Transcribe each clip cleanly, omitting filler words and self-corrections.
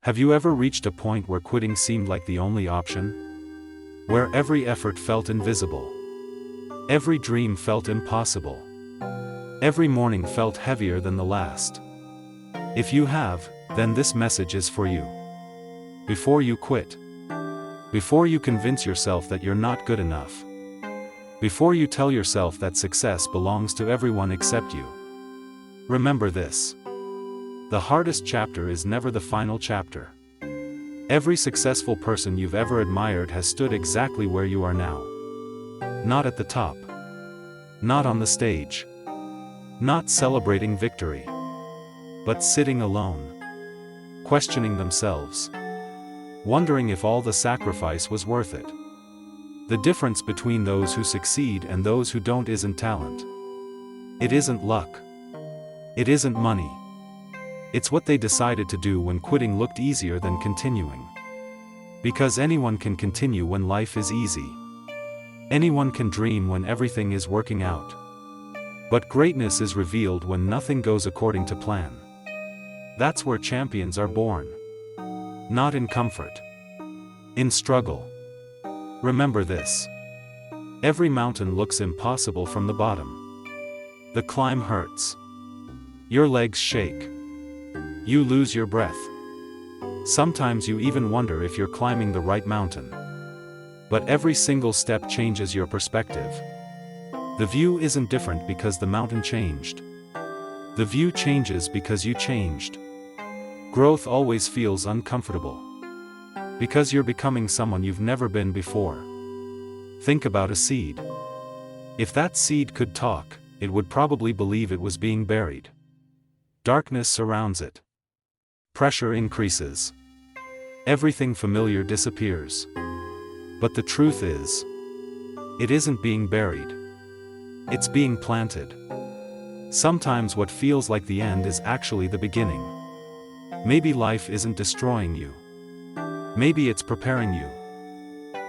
Have you ever reached a point where quitting seemed like the only option? Where every effort felt invisible? Every dream felt impossible? Every morning felt heavier than the last? If you have, then this message is for you. Before you quit. Before you convince yourself that you're not good enough. Before you tell yourself that success belongs to everyone except you. Remember this. The hardest chapter is never the final chapter. Every successful person you've ever admired has stood exactly where you are now. Not at the top. Not on the stage. Not celebrating victory. But sitting alone. Questioning themselves. Wondering if all the sacrifice was worth it. The difference between those who succeed and those who don't isn't talent. It isn't luck. It isn't money. It's what they decided to do when quitting looked easier than continuing. Because anyone can continue when life is easy. Anyone can dream when everything is working out. But greatness is revealed when nothing goes according to plan. That's where champions are born. Not in comfort. In struggle. Remember this. Every mountain looks impossible from the bottom. The climb hurts. Your legs shake. You lose your breath. Sometimes you even wonder if you're climbing the right mountain. But every single step changes your perspective. The view isn't different because the mountain changed. The view changes because you changed. Growth always feels uncomfortable. Because you're becoming someone you've never been before. Think about a seed. If that seed could talk, it would probably believe it was being buried. Darkness surrounds it. Pressure increases. Everything familiar disappears. But the truth is, it isn't being buried. It's being planted. Sometimes what feels like the end is actually the beginning. Maybe life isn't destroying you. Maybe it's preparing you.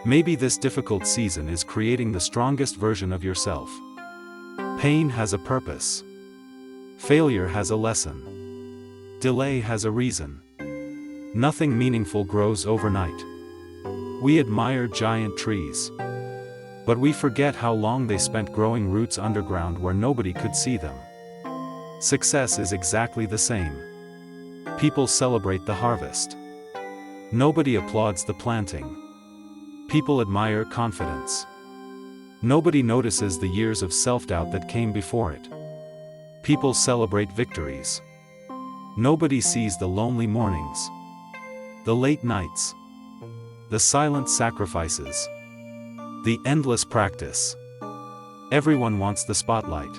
Maybe this difficult season is creating the strongest version of yourself. Pain has a purpose. Failure has a lesson. Delay has a reason. Nothing meaningful grows overnight. We admire giant trees. But we forget how long they spent growing roots underground where nobody could see them. Success is exactly the same. People celebrate the harvest. Nobody applauds the planting. People admire confidence. Nobody notices the years of self-doubt that came before it. People celebrate victories. Nobody sees the lonely mornings. The late nights. The silent sacrifices. The endless practice. Everyone wants the spotlight.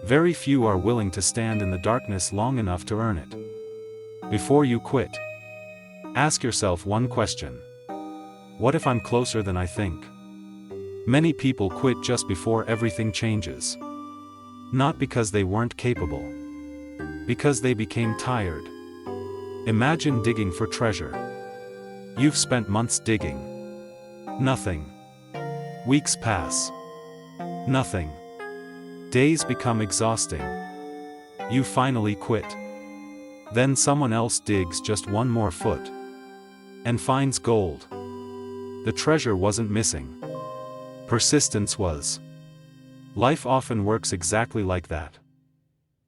Very few are willing to stand in the darkness long enough to earn it. Before you quit, ask yourself one question. What if I'm closer than I think? Many people quit just before everything changes. Not because they weren't capable. Because they became tired. Imagine digging for treasure. You've spent months digging. Nothing. Weeks pass. Nothing. Days become exhausting. You finally quit. Then someone else digs just one more foot. And finds gold. The treasure wasn't missing. Persistence was. Life often works exactly like that.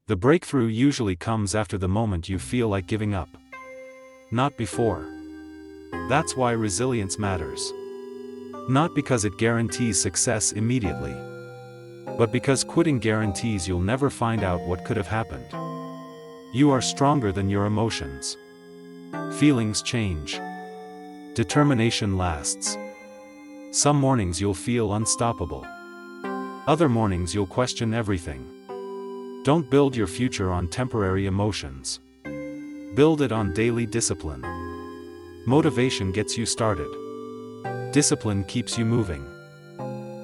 The breakthrough usually comes after the moment you feel like giving up. Not before. That's why resilience matters. Not because it guarantees success immediately. But because quitting guarantees you'll never find out what could have happened. You are stronger than your emotions. Feelings change. Determination lasts. Some mornings you'll feel unstoppable. Other mornings you'll question everything. Don't build your future on temporary emotions. Build it on daily discipline. Motivation gets you started. Discipline keeps you moving.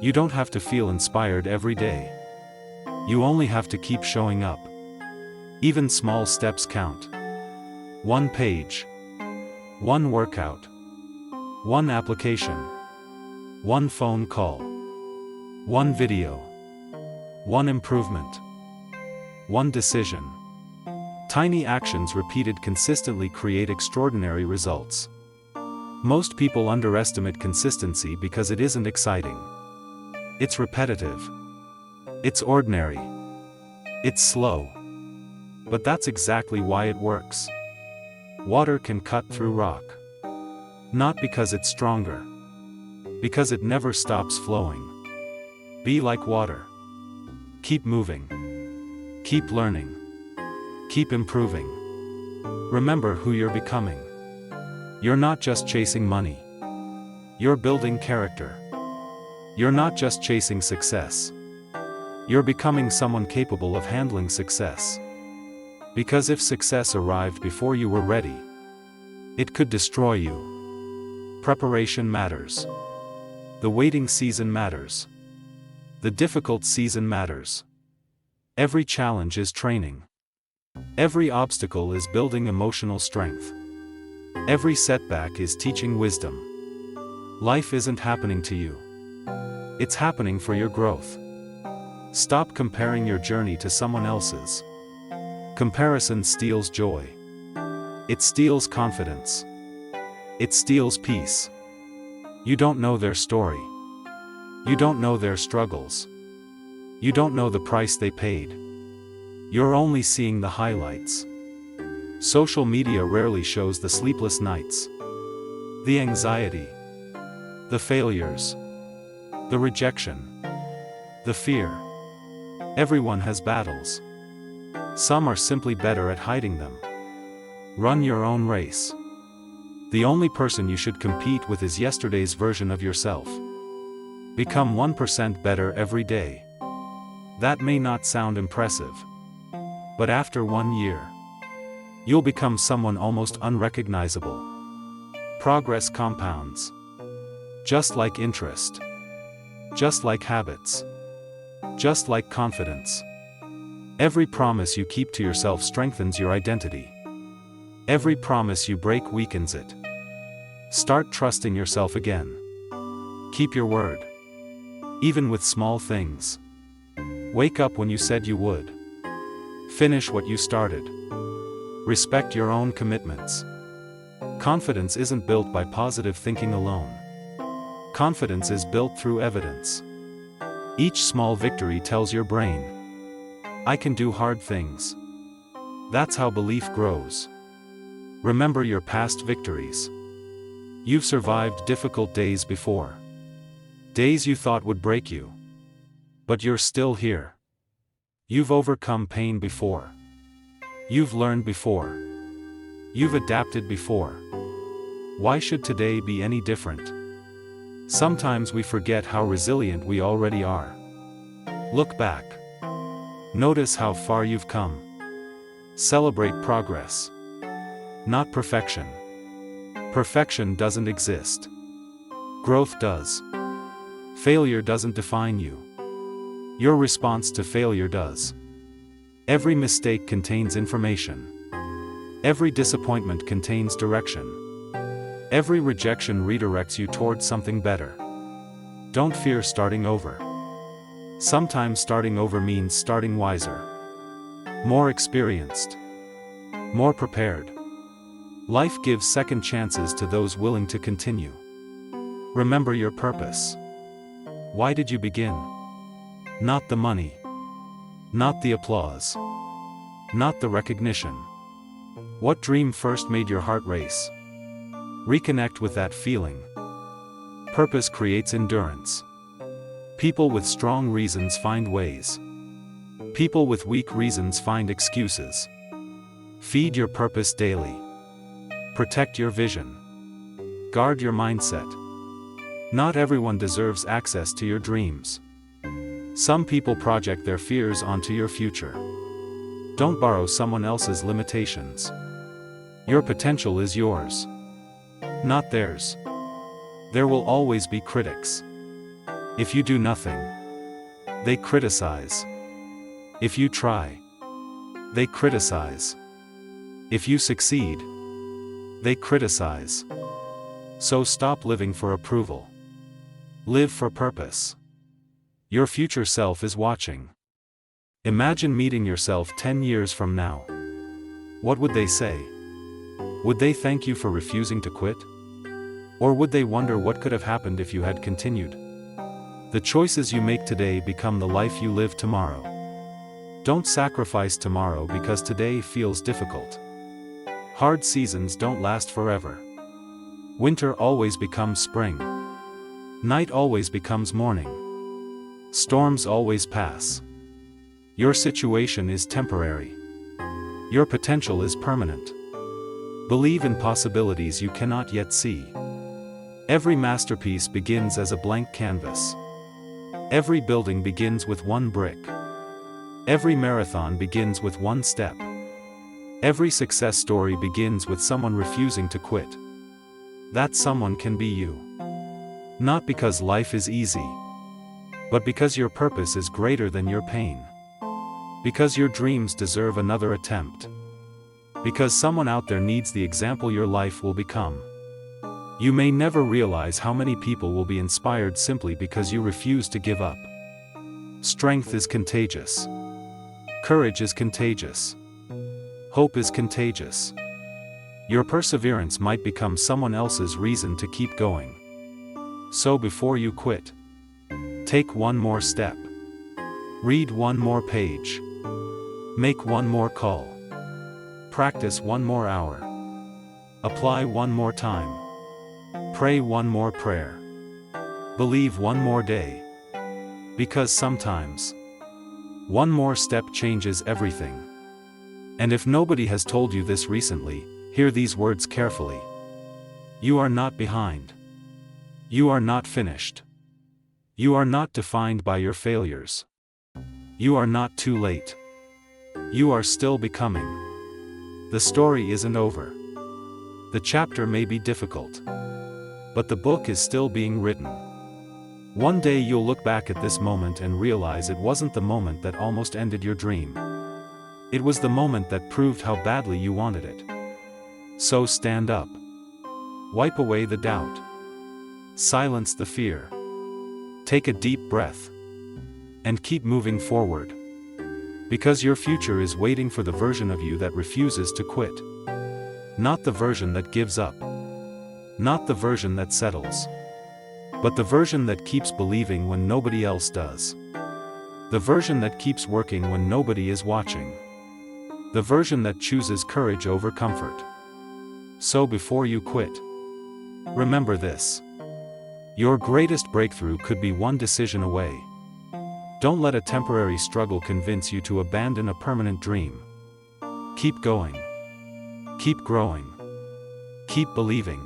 You don't have to feel inspired every day. You only have to keep showing up. Even small steps count. One page. One workout. One application. One phone call. One video. One improvement. One decision. Tiny actions repeated consistently create extraordinary results. Most people underestimate consistency because it isn't exciting. It's repetitive. It's ordinary. It's slow. But that's exactly why it works. Water can cut through rock. Not because it's stronger. Because it never stops flowing. Be like water. Keep moving. Keep learning. Keep improving. Remember who you're becoming. You're not just chasing money. You're building character. You're not just chasing success. You're becoming someone capable of handling success. Because if success arrived before you were ready, it could destroy you. Preparation matters. The waiting season matters. The difficult season matters. Every challenge is training. Every obstacle is building emotional strength. Every setback is teaching wisdom. Life isn't happening to you. It's happening for your growth. Stop comparing your journey to someone else's. Comparison steals joy. It steals confidence. It steals peace. You don't know their story. You don't know their struggles. You don't know the price they paid. You're only seeing the highlights. Social media rarely shows the sleepless nights, the anxiety, the failures, the rejection, the fear. Everyone has battles. Some are simply better at hiding them. Run your own race. The only person you should compete with is yesterday's version of yourself. Become 1% better every day. That may not sound impressive. But after 1 year, you'll become someone almost unrecognizable. Progress compounds. Just like interest. Just like habits. Just like confidence. Every promise you keep to yourself strengthens your identity. Every promise you break weakens it. Start trusting yourself again. Keep your word. Even with small things. Wake up when you said you would. Finish what you started. Respect your own commitments. Confidence isn't built by positive thinking alone. Confidence is built through evidence. Each small victory tells your brain, I can do hard things. That's how belief grows. Remember your past victories. You've survived difficult days before. Days you thought would break you. But you're still here. You've overcome pain before. You've learned before. You've adapted before. Why should today be any different? Sometimes we forget how resilient we already are. Look back. Notice how far you've come. Celebrate progress. Not perfection. Perfection doesn't exist. Growth does. Failure doesn't define you. Your response to failure does. Every mistake contains information. Every disappointment contains direction. Every rejection redirects you towards something better. Don't fear starting over. Sometimes starting over means starting wiser. More experienced. More prepared. Life gives second chances to those willing to continue. Remember your purpose. Why did you begin? Not the money. Not the applause. Not the recognition. What dream first made your heart race? Reconnect with that feeling. Purpose creates endurance. People with strong reasons find ways. People with weak reasons find excuses. Feed your purpose daily. Protect your vision. Guard your mindset. Not everyone deserves access to your dreams. Some people project their fears onto your future. Don't borrow someone else's limitations. Your potential is yours, not theirs. There will always be critics. If you do nothing, they criticize. If you try, they criticize. If you succeed, they criticize. So stop living for approval. Live for purpose. Your future self is watching. Imagine meeting yourself 10 years from now. What would they say? Would they thank you for refusing to quit? Or would they wonder what could have happened if you had continued? The choices you make today become the life you live tomorrow. Don't sacrifice tomorrow because today feels difficult. Hard seasons don't last forever. Winter always becomes spring. Night always becomes morning. Storms always pass. Your situation is temporary. Your potential is permanent. Believe in possibilities you cannot yet see. Every masterpiece begins as a blank canvas. Every building begins with one brick. Every marathon begins with one step. Every success story begins with someone refusing to quit. That someone can be you. Not because life is easy, but because your purpose is greater than your pain. Because your dreams deserve another attempt. Because someone out there needs the example your life will become. You may never realize how many people will be inspired simply because you refuse to give up. Strength is contagious. Courage is contagious. Hope is contagious. Your perseverance might become someone else's reason to keep going. So before you quit, take one more step. Read one more page. Make one more call. Practice one more hour. Apply one more time. Pray one more prayer. Believe one more day. Because sometimes, one more step changes everything. And if nobody has told you this recently, hear these words carefully. You are not behind. You are not finished. You are not defined by your failures. You are not too late. You are still becoming. The story isn't over. The chapter may be difficult, but the book is still being written. One day you'll look back at this moment and realize it wasn't the moment that almost ended your dream. It was the moment that proved how badly you wanted it. So stand up. Wipe away the doubt. Silence the fear. Take a deep breath. And keep moving forward. Because your future is waiting for the version of you that refuses to quit. Not the version that gives up. Not the version that settles. But the version that keeps believing when nobody else does. The version that keeps working when nobody is watching. The version that chooses courage over comfort. So before you quit, remember this. Your greatest breakthrough could be one decision away. Don't let a temporary struggle convince you to abandon a permanent dream. Keep going. Keep growing. Keep believing.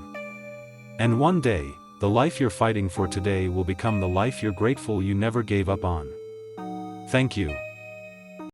And one day, the life you're fighting for today will become the life you're grateful you never gave up on. Thank you.